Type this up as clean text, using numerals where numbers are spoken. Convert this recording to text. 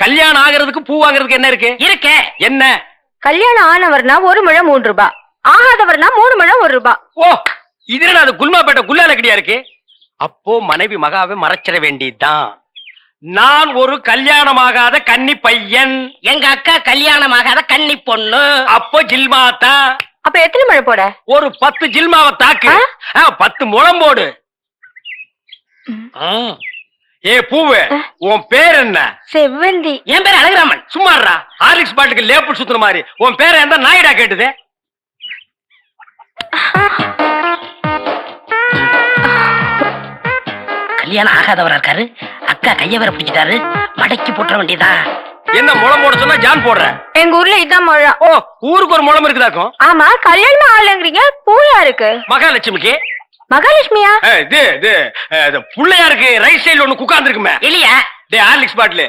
கல்யாணம் ஆகிறதுக்கு பூ வாங்குறதுக்கு என்ன இருக்கு? இருக்கே. என்ன? கல்யாணம் ஆனவர்னா 1 முழம் 3 ரூபாய், ஆகாதவர்னா 3 முழம் 1 ரூபாய். ஓ, இதுல அது குல்மாப்பேட்டை குல்லால கடியா இருக்கு. அப்போ மனைவி மகாவை மறைச்சிட வேண்டியதுதான். நான் ஒரு கல்யாணமாகாத கன்னி பையன், எங்க அக்கா கல்யாணமாகாத கன்னி பொண்ணு. அப்போ ஜில்மாத்தா. அப்ப எத்தனை முழம் போட? ஒரு 10 ஜில்மாவை தாக்கு. 10 முழம் போடு. ஏ பூவு, உன் பேர் என்ன? செவ்வந்தி. என் பேர் அழகுராமன். சும்மாறா, ஹார்லிக்ஸ் பாட்டுக்கு லேபிள் சுத்துற மாதிரி. உன் பேரை எந்த நாயிடா கேட்டுது? கல்யாணம் ஆகாதவரா இருக்காரு. அக்கா கைய வேற பிடிச்சிட்டாரு. மடக்கி போட்டுற வேண்டியதா. என்ன முளம் போட சொன்னா ஜான் போடுற? எங்க ஊர்ல இதான் முழம். ஓ, ஊருக்கு ஒரு முளம் இருக்குதாக்கும். ஆமா, கல்யாணம் ஆகலங்கிறீங்க, பூயா இருக்கு. மகாலட்சுமிக்கு. மகாலட்சுமியா? இது புள்ளையாருக்கு ரைட் சைடுல ஒண்ணு உட்கார்ந்து இருக்குமே. இல்லையா? ஹார்லிக்ஸ் பாட்டில்